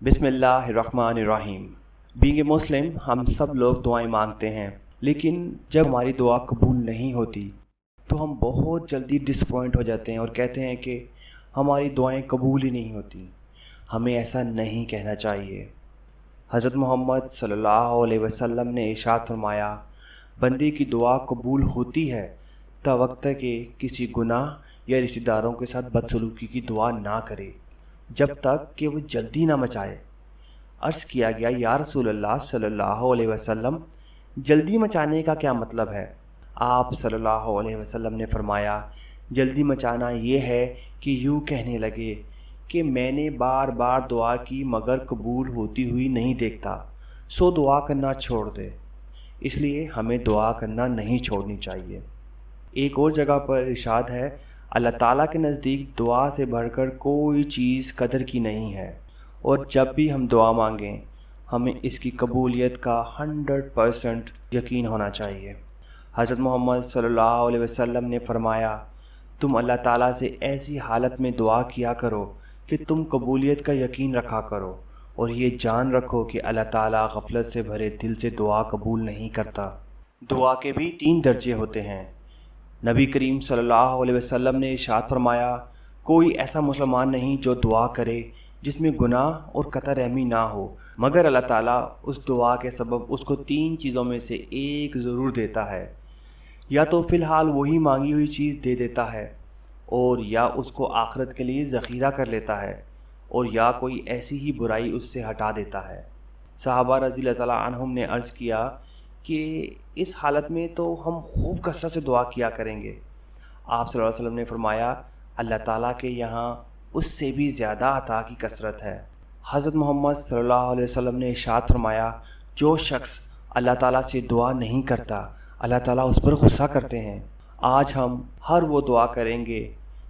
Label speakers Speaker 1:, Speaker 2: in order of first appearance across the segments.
Speaker 1: بسم اللہ الرحمن الرحیم۔ بینگ اے مسلم ہم سب لوگ دعائیں مانگتے ہیں، لیکن جب ہماری دعا قبول نہیں ہوتی تو ہم بہت جلدی ڈسپوائنٹ ہو جاتے ہیں اور کہتے ہیں کہ ہماری دعائیں قبول ہی نہیں ہوتی۔ ہمیں ایسا نہیں کہنا چاہیے۔ حضرت محمد صلی اللہ علیہ وسلم نے ارشاد فرمایا، بندے کی دعا قبول ہوتی ہے تا وقت کہ کسی گناہ یا رشتہ داروں کے ساتھ بدسلوکی کی دعا نہ کرے، جب تک کہ وہ جلدی نہ مچائے۔ عرض کیا گیا، یا رسول اللہ صلی اللہ علیہ وسلم، جلدی مچانے کا کیا مطلب ہے؟ آپ صلی اللہ علیہ وسلم نے فرمایا، جلدی مچانا یہ ہے کہ یوں کہنے لگے کہ میں نے بار بار دعا کی مگر قبول ہوتی ہوئی نہیں دیکھتا، سو دعا کرنا چھوڑ دے۔ اس لیے ہمیں دعا کرنا نہیں چھوڑنی چاہیے۔ ایک اور جگہ پر ارشاد ہے، اللہ تعالیٰ کے نزدیک دعا سے بڑھ کر کوئی چیز قدر کی نہیں ہے، اور جب بھی ہم دعا مانگیں ہمیں اس کی قبولیت کا 100% یقین ہونا چاہیے۔ حضرت محمد صلی اللہ علیہ وسلم نے فرمایا، تم اللہ تعالیٰ سے ایسی حالت میں دعا کیا کرو کہ تم قبولیت کا یقین رکھا کرو، اور یہ جان رکھو کہ اللہ تعالیٰ غفلت سے بھرے دل سے دعا قبول نہیں کرتا۔ دعا کے بھی 3 درجے ہوتے ہیں۔ نبی کریم صلی اللہ علیہ وسلم نے ارشاد فرمایا، کوئی ایسا مسلمان نہیں جو دعا کرے جس میں گناہ اور قطع رحمی نہ ہو، مگر اللہ تعالیٰ اس دعا کے سبب اس کو 3 چیزوں میں سے ایک ضرور دیتا ہے۔ یا تو فی الحال وہی مانگی ہوئی چیز دے دیتا ہے، اور یا اس کو آخرت کے لیے ذخیرہ کر لیتا ہے، اور یا کوئی ایسی ہی برائی اس سے ہٹا دیتا ہے۔ صحابہ رضی اللہ تعالیٰ عنہم نے عرض کیا کہ اس حالت میں تو ہم خوب کثرت سے دعا کیا کریں گے۔ آپ صلی اللہ علیہ وسلم نے فرمایا، اللہ تعالیٰ کے یہاں اس سے بھی زیادہ عطا کی کثرت ہے۔ حضرت محمد صلی اللہ علیہ وسلم نے ارشاد فرمایا، جو شخص اللہ تعالیٰ سے دعا نہیں کرتا اللہ تعالیٰ اس پر غصہ کرتے ہیں۔ آج ہم ہر وہ دعا کریں گے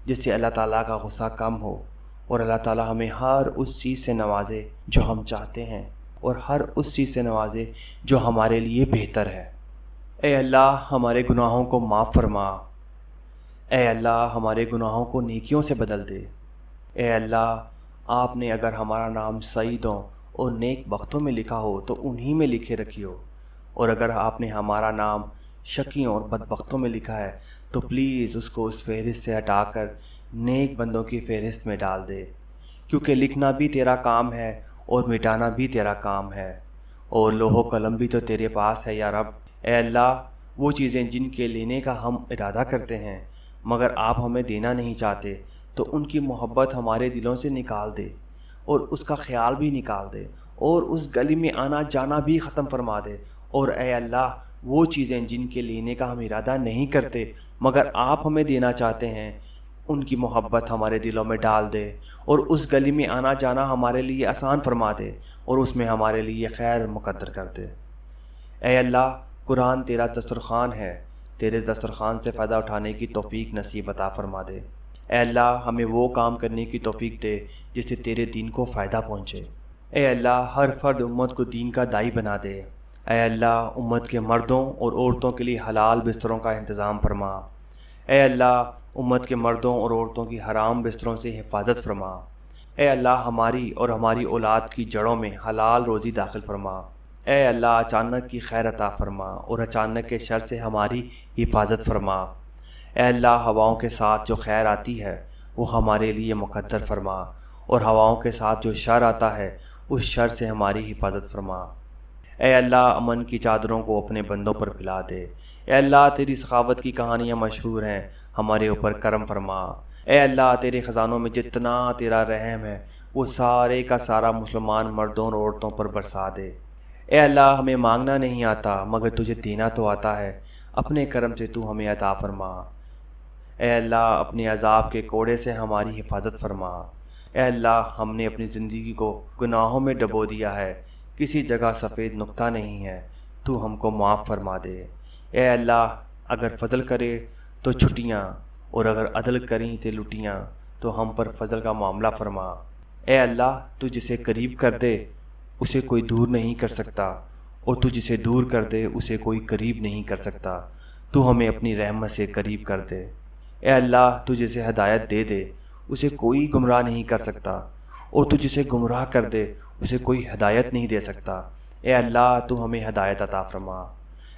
Speaker 1: جس سے اللہ تعالیٰ کا غصہ کم ہو، اور اللہ تعالیٰ ہمیں ہر اس چیز سے نوازے جو ہم چاہتے ہیں، اور ہر اس چیز سے نوازے جو ہمارے لیے بہتر ہے۔ اے اللہ ہمارے گناہوں کو معاف فرما۔ اے اللہ ہمارے گناہوں کو نیکیوں سے بدل دے۔ اے اللہ، آپ نے اگر ہمارا نام سعیدوں اور نیک بختوں میں لکھا ہو تو انہی میں لکھے رکھیو، اور اگر آپ نے ہمارا نام شقیوں اور بدبختوں میں لکھا ہے تو پلیز اس کو اس فہرست سے ہٹا کر نیک بندوں کی فہرست میں ڈال دے، کیونکہ لکھنا بھی تیرا کام ہے اور مٹانا بھی تیرا کام ہے، اور لوح و قلم بھی تو تیرے پاس ہے یا رب۔ اے اللہ، وہ چیزیں جن کے لینے کا ہم ارادہ کرتے ہیں مگر آپ ہمیں دینا نہیں چاہتے، تو ان کی محبت ہمارے دلوں سے نکال دے، اور اس کا خیال بھی نکال دے، اور اس گلی میں آنا جانا بھی ختم فرما دے۔ اور اے اللہ، وہ چیزیں جن کے لینے کا ہم ارادہ نہیں کرتے مگر آپ ہمیں دینا چاہتے ہیں، ان کی محبت ہمارے دلوں میں ڈال دے، اور اس گلی میں آنا جانا ہمارے لیے آسان فرما دے، اور اس میں ہمارے لیے خیر مقدر کر دے۔ اے اللہ، قرآن تیرا دسترخوان ہے، تیرے دسترخوان سے فائدہ اٹھانے کی توفیق نصیب عطا فرما دے۔ اے اللہ، ہمیں وہ کام کرنے کی توفیق دے جس سے تیرے دین کو فائدہ پہنچے۔ اے اللہ، ہر فرد امت کو دین کا داعی بنا دے۔ اے اللہ، امت کے مردوں اور عورتوں کے لیے حلال بستروں کا انتظام فرما۔ اے اللہ، امت کے مردوں اور عورتوں کی حرام بستروں سے حفاظت فرما۔ اے اللہ، ہماری اور ہماری اولاد کی جڑوں میں حلال روزی داخل فرما۔ اے اللہ، اچانک کی خیر عطا فرما، اور اچانک کے شر سے ہماری حفاظت فرما۔ اے اللہ، ہواؤں کے ساتھ جو خیر آتی ہے وہ ہمارے لیے مقدر فرما، اور ہواؤں کے ساتھ جو شر آتا ہے اس شر سے ہماری حفاظت فرما۔ اے اللہ، امن کی چادروں کو اپنے بندوں پر پھیلا دے۔ اے اللہ، تیری سخاوت کی کہانیاں مشہور ہیں، ہمارے اوپر کرم فرما۔ اے اللہ، تیرے خزانوں میں جتنا تیرا رحم ہے وہ سارے کا سارا مسلمان مردوں اور عورتوں پر برسا دے۔ اے اللہ، ہمیں مانگنا نہیں آتا مگر تجھے دینا تو آتا ہے، اپنے کرم سے تو ہمیں عطا فرما۔ اے اللہ، اپنے عذاب کے کوڑے سے ہماری حفاظت فرما۔ اے اللہ، ہم نے اپنی زندگی کو گناہوں میں ڈبو دیا ہے، کسی جگہ سفید نقطہ نہیں ہے، تو ہم کو معاف فرما دے۔ اے اللہ، اگر فضل کرے تو چھٹیاں، اور اگر عدل کریں تو لٹیاں، تو ہم پر فضل کا معاملہ فرما۔ اے اللہ، تو جسے قریب کر دے اسے کوئی دور نہیں کر سکتا، اور تو جسے دور کر دے اسے کوئی قریب نہیں کر سکتا، تو ہمیں اپنی رحمت سے قریب کر دے۔ اے اللہ، تو جسے ہدایت دے دے اسے کوئی گمراہ نہیں کر سکتا، اور تو جسے گمراہ کر دے اسے کوئی ہدایت نہیں دے سکتا۔ اے اللہ تو ہمیں ہدایت عطا فرما۔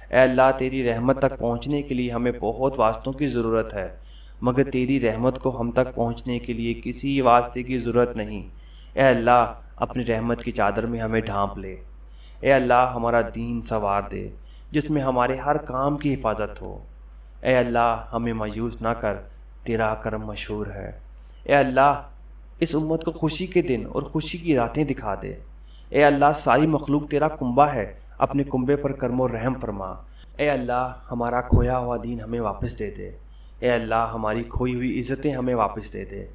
Speaker 1: اے اللہ تیری رحمت تک پہنچنے کے لیے ہمیں بہت واسطوں کی ضرورت ہے، مگر تیری رحمت کو ہم تک پہنچنے کے لیے کسی واسطے کی ضرورت نہیں۔ اے اللہ اپنی رحمت کی چادر میں ہمیں ڈھانپ لے۔ اے اللہ ہمارا دین سنوار دے جس میں ہمارے ہر کام کی حفاظت ہو۔ اے اللہ ہمیں مایوس نہ کر، تیرا کرم مشہور ہے۔ اے اللہ اس امت کو خوشی کے دن اور خوشی کی راتیں دکھا دے۔ اے اللہ ساری مخلوق تیرا کنبہ ہے، اپنے کنبے پر کرم و رحم فرما۔ اے اللہ ہمارا کھویا ہوا دین ہمیں واپس دے دے۔ اے اللہ ہماری کھوئی ہوئی عزتیں ہمیں واپس دے دے۔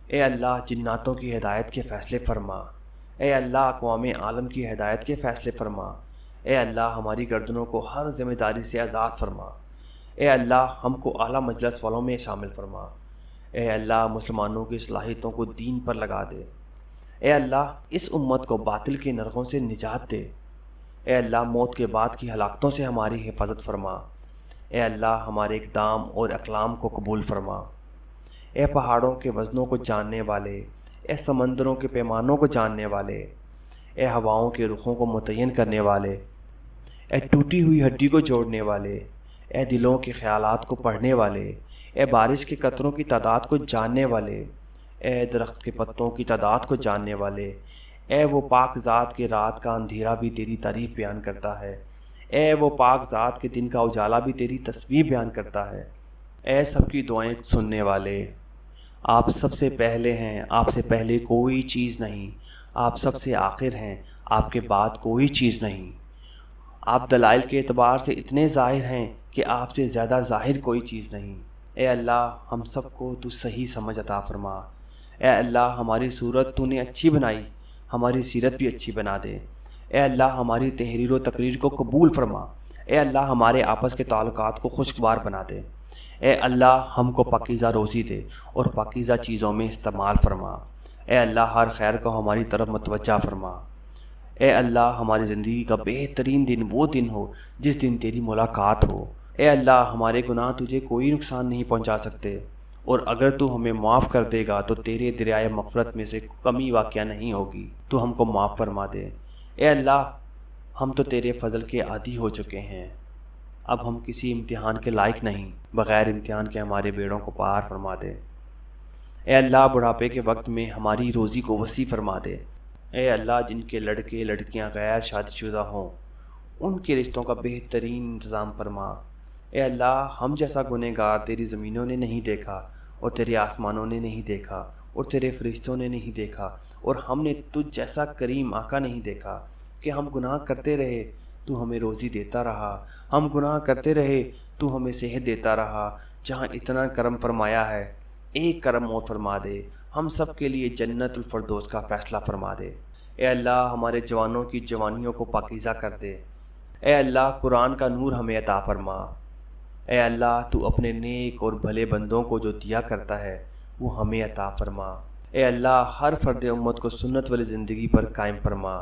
Speaker 1: اے اللہ جناتوں کی ہدایت کے فیصلے فرما۔ اے اللہ اقوام عالم کی ہدایت کے فیصلے فرما۔ اے اللہ ہماری گردنوں کو ہر ذمہ داری سے آزاد فرما۔ اے اللہ ہم کو اعلیٰ مجلس والوں میں شامل فرما۔ اے اللہ مسلمانوں کی صلاحیتوں کو دین پر لگا دے۔ اے اللہ اس امت کو باطل کے نرغوں سے نجات دے۔ اے اللہ موت کے بعد کی ہلاکتوں سے ہماری حفاظت فرما۔ اے اللہ ہمارے اقدام اور اقلام کو قبول فرما۔ اے پہاڑوں کے وزنوں کو جاننے والے، اے سمندروں کے پیمانوں کو جاننے والے، اے ہواؤں کے رخوں کو متعین کرنے والے، اے ٹوٹی ہوئی ہڈی کو جوڑنے والے، اے دلوں کے خیالات کو پڑھنے والے، اے بارش کے قطروں کی تعداد کو جاننے والے، اے درخت کے پتوں کی تعداد کو جاننے والے، اے وہ پاک ذات کے رات کا اندھیرا بھی تیری تعریف بیان کرتا ہے، اے وہ پاک ذات کے دن کا اجالا بھی تیری تصویر بیان کرتا ہے۔ اے سب کی دعائیں سننے والے، آپ سب سے پہلے ہیں، آپ سے پہلے کوئی چیز نہیں، آپ سب سے آخر ہیں، آپ کے بعد کوئی چیز نہیں، آپ دلائل کے اعتبار سے اتنے ظاہر ہیں کہ آپ سے زیادہ ظاہر کوئی چیز نہیں۔ اے اللہ ہم سب کو تو صحیح سمجھ عطا فرما۔ اے اللہ ہماری صورت تو نے اچھی بنائی، ہماری سیرت بھی اچھی بنا دے۔ اے اللہ ہماری تحریر و تقریر کو قبول فرما۔ اے اللہ ہمارے آپس کے تعلقات کو خوشگوار بنا دے۔ اے اللہ ہم کو پاکیزہ روزی دے اور پاکیزہ چیزوں میں استعمال فرما۔ اے اللہ ہر خیر کو ہماری طرف متوجہ فرما۔ اے اللہ ہماری زندگی کا بہترین دن وہ دن ہو جس دن تیری ملاقات ہو۔ اے اللہ ہمارے گناہ تجھے کوئی نقصان نہیں پہنچا سکتے، اور اگر تو ہمیں معاف کر دے گا تو تیرے دریائے مغفرت میں سے کمی واقعہ نہیں ہوگی، تو ہم کو معاف فرما دے۔ اے اللہ ہم تو تیرے فضل کے عادی ہو چکے ہیں، اب ہم کسی امتحان کے لائق نہیں، بغیر امتحان کے ہمارے بیڑوں کو پار فرما دے۔ اے اللہ بڑھاپے کے وقت میں ہماری روزی کو وسیع فرما دے۔ اے اللہ جن کے لڑکے لڑکیاں غیر شادی شدہ ہوں ان کے رشتوں کا بہترین انتظام فرما۔ اے اللہ ہم جیسا گنہگار تیری زمینوں نے نہیں دیکھا، اور تیرے آسمانوں نے نہیں دیکھا، اور تیرے فرشتوں نے نہیں دیکھا، اور ہم نے تجھ جیسا کریم آقا نہیں دیکھا کہ ہم گناہ کرتے رہے تو ہمیں روزی دیتا رہا، ہم گناہ کرتے رہے تو ہمیں صحت دیتا رہا۔ جہاں اتنا کرم فرمایا ہے ایک کرم اور فرما دے، ہم سب کے لیے جنت الفردوس کا فیصلہ فرما دے۔ اے اللہ ہمارے جوانوں کی جوانیوں کو پاکیزہ کر دے۔ اے اللہ قرآن کا نور ہمیں عطا فرما۔ اے اللہ تو اپنے نیک اور بھلے بندوں کو جو دیا کرتا ہے وہ ہمیں عطا فرما۔ اے اللہ ہر فرد امت کو سنت والی زندگی پر قائم فرما۔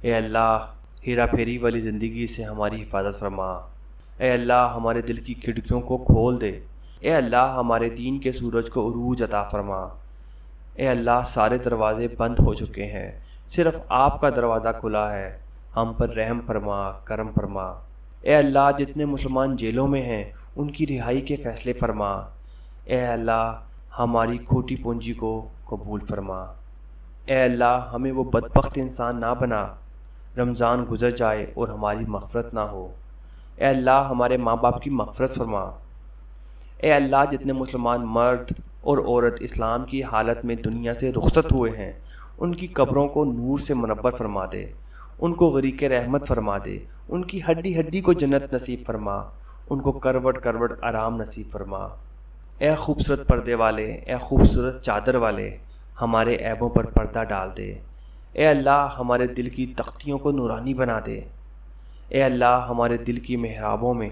Speaker 1: اے اللہ ہیرا پھیری والی زندگی سے ہماری حفاظت فرما۔ اے اللہ ہمارے دل کی کھڑکیوں کو کھول دے۔ اے اللہ ہمارے دین کے سورج کو عروج عطا فرما۔ اے اللہ سارے دروازے بند ہو چکے ہیں، صرف آپ کا دروازہ کھلا ہے، ہم پر رحم فرما، کرم فرما۔ اے اللہ جتنے مسلمان جیلوں میں ہیں ان کی رہائی کے فیصلے فرما۔ اے اللہ ہماری کھوٹی پونجی کو قبول فرما۔ اے اللہ ہمیں وہ بدبخت انسان نہ بنا رمضان گزر جائے اور ہماری مغفرت نہ ہو۔ اے اللہ ہمارے ماں باپ کی مغفرت فرما۔ اے اللہ جتنے مسلمان مرد اور عورت اسلام کی حالت میں دنیا سے رخصت ہوئے ہیں ان کی قبروں کو نور سے منور فرما دے، ان کو غریق رحمت فرما دے، ان کی ہڈی ہڈی کو جنت نصیب فرما، ان کو کروٹ کروٹ آرام نصیب فرما۔ اے خوبصورت پردے والے، اے خوبصورت چادر والے، ہمارے عیبوں پر پردہ ڈال دے۔ اے اللہ ہمارے دل کی تختیوں کو نورانی بنا دے۔ اے اللہ ہمارے دل کی محرابوں میں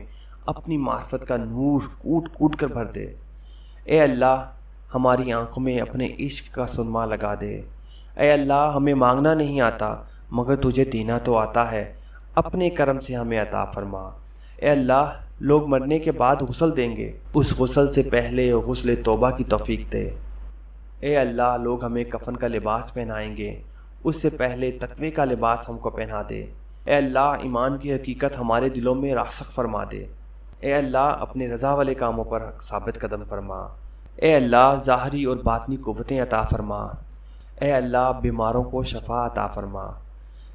Speaker 1: اپنی معرفت کا نور کوٹ کوٹ کر بھر دے۔ اے اللہ ہماری آنکھوں میں اپنے عشق کا سرما لگا دے۔ اے اللہ ہمیں مانگنا نہیں آتا مگر تجھے دینا تو آتا ہے، اپنے کرم سے ہمیں عطا فرما۔ اے اللہ لوگ مرنے کے بعد غسل دیں گے، اس غسل سے پہلے غسل توبہ کی توفیق دے۔ اے اللہ لوگ ہمیں کفن کا لباس پہنائیں گے، اس سے پہلے تقوی کا لباس ہم کو پہنا دے۔ اے اللہ ایمان کی حقیقت ہمارے دلوں میں راسخ فرما دے۔ اے اللہ اپنے رضا والے کاموں پر ثابت قدم فرما۔ اے اللہ ظاہری اور باطنی قوتیں عطا فرما۔ اے اللہ بیماروں کو شفا عطا فرما۔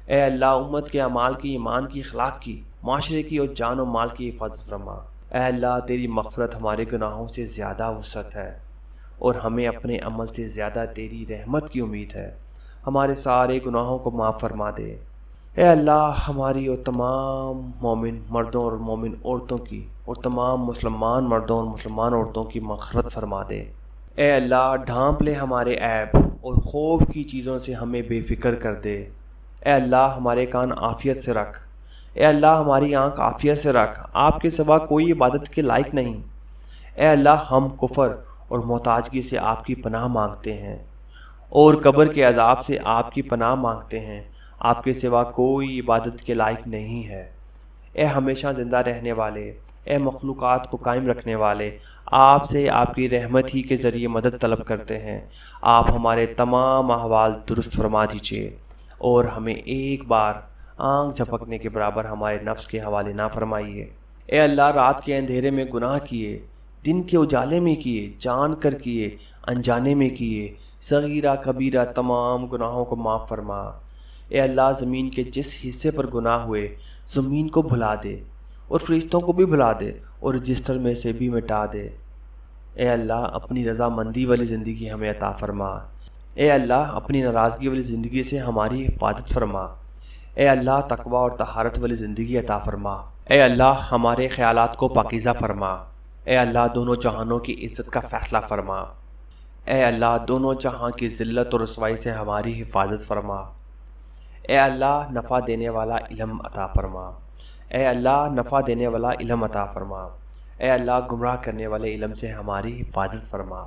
Speaker 1: اے اللہ امت کے اعمال کی، ایمان کی، اخلاق کی، معاشرے کی اور جان و مال کی حفاظت فرما۔ اے اللہ تیری مغفرت ہمارے گناہوں سے زیادہ وسعت ہے اور ہمیں اپنے عمل سے زیادہ تیری رحمت کی امید ہے۔ ہمارے سارے گناہوں کو معاف فرما دے۔ اے اللہ ہماری اور تمام مومن مردوں اور مومن عورتوں کی اور تمام مسلمان مردوں اور مسلمان عورتوں کی مغفرت فرما دے۔ اے اللہ ڈھانپ لے ہمارے عیب اور خوف کی چیزوں سے ہمیں بے فکر کر دے۔ اے اللہ ہمارے کان عافیت سے رکھ۔ اے اللہ ہماری آنکھ عافیت سے رکھ۔ آپ کے سوا کوئی عبادت کے لائق نہیں۔ اے اللہ ہم کفر اور محتاجگی سے آپ کی پناہ مانگتے ہیں اور قبر کے عذاب سے آپ کی پناہ مانگتے ہیں۔ آپ کے سوا کوئی عبادت کے لائق نہیں ہے۔ اے ہمیشہ زندہ رہنے والے، اے مخلوقات کو قائم رکھنے والے، آپ سے آپ کی رحمت ہی کے ذریعے مدد طلب کرتے ہیں۔ آپ ہمارے تمام احوال درست فرما دیجیے اور ہمیں ایک بار آنکھ جھپکنے کے برابر ہمارے نفس کے حوالے نہ فرمائیے۔ اے اللہ رات کے اندھیرے میں گناہ کیے، دن کے اجالے میں کیے، جان کر کیے، انجانے میں کیے، صغیرہ کبیرہ تمام گناہوں کو معاف فرما۔ اے اللہ زمین کے جس حصے پر گناہ ہوئے زمین کو بھلا دے اور فرشتوں کو بھی بھلا دے اور رجسٹر میں سے بھی مٹا دے۔ اے اللہ اپنی رضا مندی والی زندگی ہمیں عطا فرما۔ اے اللہ اپنی ناراضگی والی زندگی سے ہماری حفاظت فرما۔ اے اللہ تقوی اور طہارت والی زندگی عطا فرما۔ اے اللہ ہمارے خیالات کو پاکیزہ فرما۔ اے اللہ دونوں جہانوں کی عزت کا فیصلہ فرما۔ اے اللہ دونوں جہاں کی ذلت اور رسوائی سے ہماری حفاظت فرما۔ اے اللہ نفع دینے والا علم عطا فرما۔ اے اللہ نفع دینے والا علم عطا فرما۔ اے اللہ گمراہ کرنے والے علم سے ہماری حفاظت فرما۔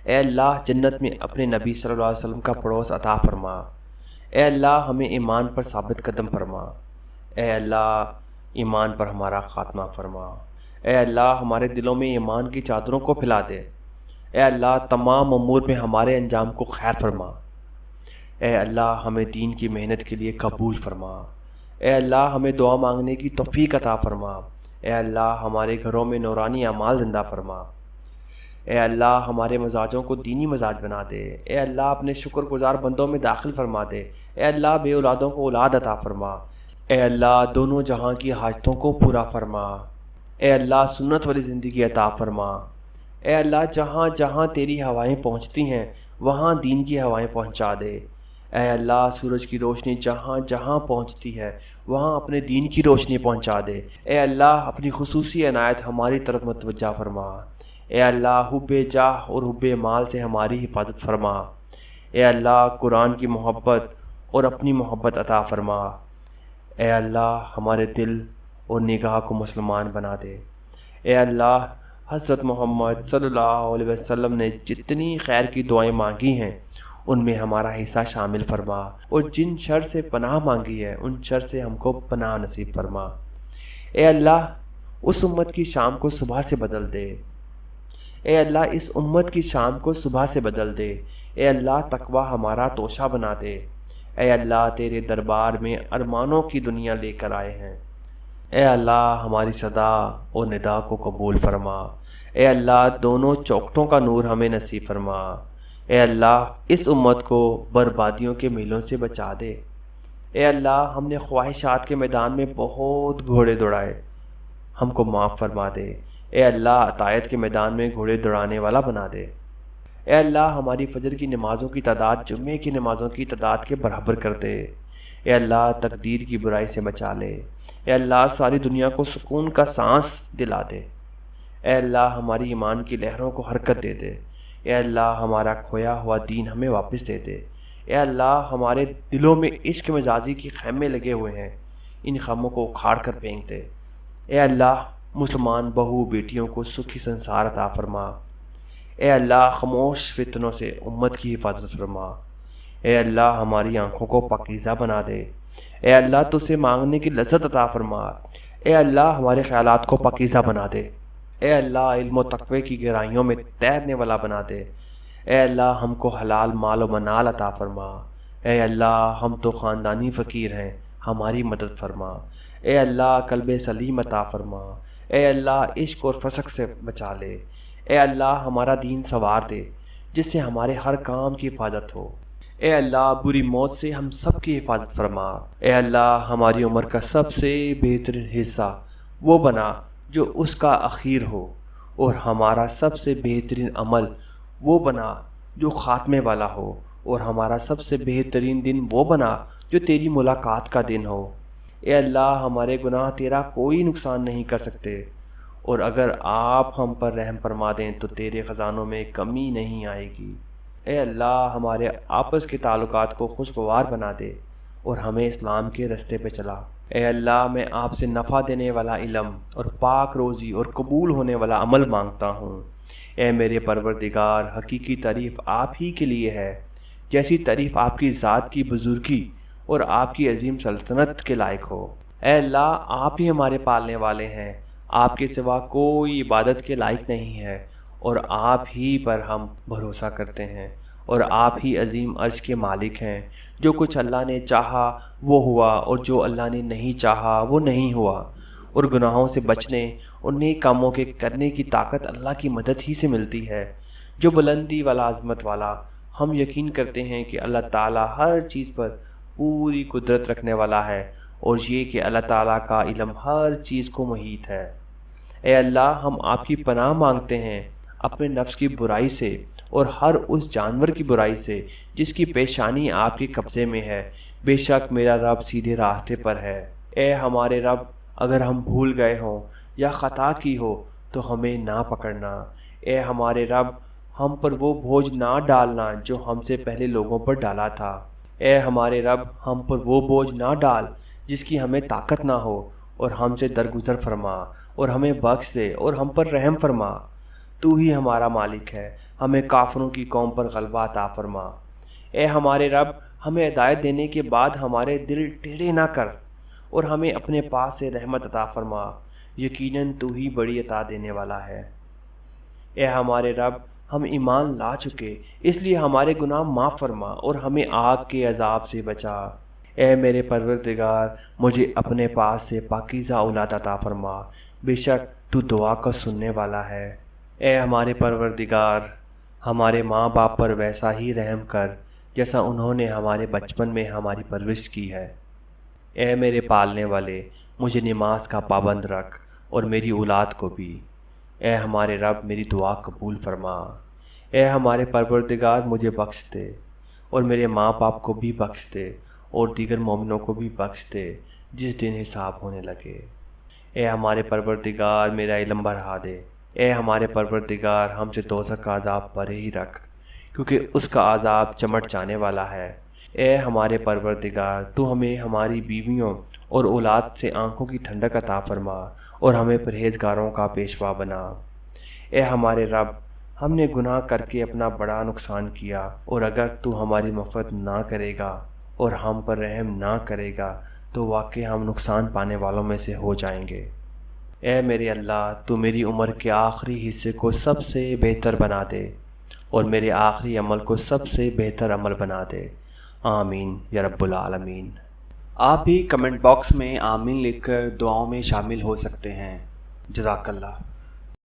Speaker 1: اے اللہ جنت میں اپنے نبی صلی اللہ علیہ وسلم کا پڑوس عطا فرما۔ اے اللہ ہمیں ایمان پر ثابت قدم فرما۔ اے اللہ ایمان پر ہمارا خاتمہ فرما۔ اے اللہ ہمارے دلوں میں ایمان کی چادروں کو پھیلا دے۔ اے اللہ تمام امور میں ہمارے انجام کو خیر فرما۔ اے اللہ ہمیں دین کی محنت کے لیے قبول فرما۔ اے اللہ ہمیں دعا مانگنے کی توفیق عطا فرما۔ اے اللہ ہمارے گھروں میں نورانی اعمال زندہ فرما۔ اے اللہ ہمارے مزاجوں کو دینی مزاج بنا دے۔ اے اللہ اپنے شکر گزار بندوں میں داخل فرما دے۔ اے اللہ بے اولادوں کو اولاد عطا فرما۔ اے اللہ دونوں جہاں کی حاجتوں کو پورا فرما۔ اے اللہ سنت والی زندگی عطا فرما۔ اے اللہ جہاں جہاں تیری ہوائیں پہنچتی ہیں وہاں دین کی ہوائیں پہنچا دے۔ اے اللہ سورج کی روشنی جہاں جہاں پہنچتی ہے وہاں اپنے دین کی روشنی پہنچا دے۔ اے اللہ اپنی خصوصی عنایت ہماری طرف متوجہ فرما۔ اے اللہ حب جاہ اور حب مال سے ہماری حفاظت فرما۔ اے اللہ قرآن کی محبت اور اپنی محبت عطا فرما۔ اے اللہ ہمارے دل اور نگاہ کو مسلمان بنا دے۔ اے اللہ حضرت محمد صلی اللہ علیہ وسلم نے جتنی خیر کی دعائیں مانگی ہیں ان میں ہمارا حصہ شامل فرما اور جن شر سے پناہ مانگی ہے ان شر سے ہم کو پناہ نصیب فرما۔ اے اللہ اس امت کی شام کو صبح سے بدل دے۔ اے اللہ اس امت کی شام کو صبح سے بدل دے۔ اے اللہ تقوی ہمارا توشہ بنا دے۔ اے اللہ تیرے دربار میں ارمانوں کی دنیا لے کر آئے ہیں۔ اے اللہ ہماری صدا اور ندا کو قبول فرما۔ اے اللہ دونوں چوکٹوں کا نور ہمیں نصیب فرما۔ اے اللہ اس امت کو بربادیوں کے میلوں سے بچا دے۔ اے اللہ ہم نے خواہشات کے میدان میں بہت گھوڑے دوڑائے، ہم کو معاف فرما دے۔ اے اللہ عطایت کے میدان میں گھوڑے دوڑانے والا بنا دے۔ اے اللہ ہماری فجر کی نمازوں کی تعداد جمعے کی نمازوں کی تعداد کے برابر کر دے۔ اے اللہ تقدیر کی برائی سے بچا لے۔ اے اللہ ساری دنیا کو سکون کا سانس دلا دے۔ اے اللہ ہماری ایمان کی لہروں کو حرکت دے دے۔ اے اللہ ہمارا کھویا ہوا دین ہمیں واپس دے دے۔ اے اللہ ہمارے دلوں میں عشق مزاجی کی خیمے لگے ہوئے ہیں، ان خیموں کو اکھاڑ کر پھینک دے۔ اے اللہ مسلمان بہو بیٹیوں کو سکھی سنسار عطا فرما۔ اے اللہ خاموش فتنوں سے امت کی حفاظت فرما۔ اے اللہ ہماری آنکھوں کو پاکیزہ بنا دے۔ اے اللہ تجھ سے مانگنے کی لذت عطا فرما۔ اے اللہ ہمارے خیالات کو پاکیزہ بنا دے۔ اے اللہ علم و تقوی کی گہرائیوں میں تیرنے والا بنا دے۔ اے اللہ ہم کو حلال مال و منال عطا فرما۔ اے اللہ ہم تو خاندانی فقیر ہیں، ہماری مدد فرما۔ اے اللہ قلب سلیم عطا فرما۔ اے اللہ عشق اور فسق سے بچا لے۔ اے اللہ ہمارا دین سنوار دے جس سے ہمارے ہر کام کی حفاظت ہو۔ اے اللہ بری موت سے ہم سب کی حفاظت فرما۔ اے اللہ ہماری عمر کا سب سے بہترین حصہ وہ بنا جو اس کا اخیر ہو، اور ہمارا سب سے بہترین عمل وہ بنا جو خاتمے والا ہو، اور ہمارا سب سے بہترین دن وہ بنا جو تیری ملاقات کا دن ہو۔ اے اللہ ہمارے گناہ تیرا کوئی نقصان نہیں کر سکتے، اور اگر آپ ہم پر رحم فرما دیں تو تیرے خزانوں میں کمی نہیں آئے گی۔ اے اللہ ہمارے آپس کے تعلقات کو خوشگوار بنا دے اور ہمیں اسلام کے رستے پہ چلا۔ اے اللہ میں آپ سے نفع دینے والا علم اور پاک روزی اور قبول ہونے والا عمل مانگتا ہوں۔ اے میرے پروردگار، حقیقی تعریف آپ ہی کے لیے ہے، جیسی تعریف آپ کی ذات کی بزرگی اور آپ کی عظیم سلطنت کے لائق ہو۔ اے اللہ آپ ہی ہمارے پالنے والے ہیں، آپ کے سوا کوئی عبادت کے لائق نہیں ہے، اور آپ ہی پر ہم بھروسہ کرتے ہیں، اور آپ ہی عظیم عرش کے مالک ہیں۔ جو کچھ اللہ نے چاہا وہ ہوا، اور جو اللہ نے نہیں چاہا وہ نہیں ہوا، اور گناہوں سے بچنے اور نیک کاموں کے کرنے کی طاقت اللہ کی مدد ہی سے ملتی ہے، جو بلندی والا عظمت والا۔ ہم یقین کرتے ہیں کہ اللہ تعالیٰ ہر چیز پر پوری قدرت رکھنے والا ہے، اور یہ کہ اللہ تعالیٰ کا علم ہر چیز کو محیط ہے۔ اے اللہ ہم آپ کی پناہ مانگتے ہیں اپنے نفس کی برائی سے اور ہر اس جانور کی برائی سے جس کی پیشانی آپ کے قبضے میں ہے۔ بے شک میرا رب سیدھے راستے پر ہے۔ اے ہمارے رب، اگر ہم بھول گئے ہوں یا خطا کی ہو تو ہمیں نہ پکڑنا۔ اے ہمارے رب، ہم پر وہ بوجھ نہ ڈالنا جو ہم سے پہلے لوگوں پر ڈالا تھا۔ اے ہمارے رب، ہم پر وہ بوجھ نہ ڈال جس کی ہمیں طاقت نہ ہو، اور ہم سے درگزر فرما اور ہمیں بخش دے اور ہم پر رحم فرما۔ تو ہی ہمارا مالک ہے، ہمیں کافروں کی قوم پر غلبہ عطا فرما۔ اے ہمارے رب، ہمیں ہدایت دینے کے بعد ہمارے دل ٹیڑھے نہ کر، اور ہمیں اپنے پاس سے رحمت عطا فرما، یقیناً تو ہی بڑی عطا دینے والا ہے۔ اے ہمارے رب، ہم ایمان لا چکے، اس لیے ہمارے گناہ معاف فرما اور ہمیں آگ کے عذاب سے بچا۔ اے میرے پروردگار، مجھے اپنے پاس سے پاکیزہ اولاد عطا فرما، بے شک تو دعا کا سننے والا ہے۔ اے ہمارے پروردگار، ہمارے ماں باپ پر ویسا ہی رحم کر جیسا انہوں نے ہمارے بچپن میں ہماری پرورش کی ہے۔ اے میرے پالنے والے، مجھے نماز کا پابند رکھ اور میری اولاد کو بھی۔ اے ہمارے رب، میری دعا قبول فرما۔ اے ہمارے پروردگار، مجھے بخش دے اور میرے ماں باپ کو بھی بخش دے اور دیگر مومنوں کو بھی بخش دے جس دن حساب ہونے لگے۔ اے ہمارے پروردگار، میرا علم بڑھا دے۔ اے ہمارے پروردگار، ہم سے دوزخ کا عذاب پرے ہی رکھ، کیونکہ اس کا عذاب چمٹ جانے والا ہے۔ اے ہمارے پروردگار، تو ہمیں ہماری بیویوں اور اولاد سے آنکھوں کی ٹھنڈک عطا فرما اور ہمیں پرہیزگاروں کا پیشوا بنا۔ اے ہمارے رب، ہم نے گناہ کر کے اپنا بڑا نقصان کیا، اور اگر تو ہماری مغفرت نہ کرے گا اور ہم پر رحم نہ کرے گا تو واقعی ہم نقصان پانے والوں میں سے ہو جائیں گے۔ اے میرے اللہ، تو میری عمر کے آخری حصے کو سب سے بہتر بنا دے اور میرے آخری عمل کو سب سے بہتر عمل بنا دے۔ آمین یا رب العالمین۔ آپ بھی کمنٹ باکس میں آمین لکھ کر دعاؤں میں شامل ہو سکتے ہیں۔ جزاک اللہ۔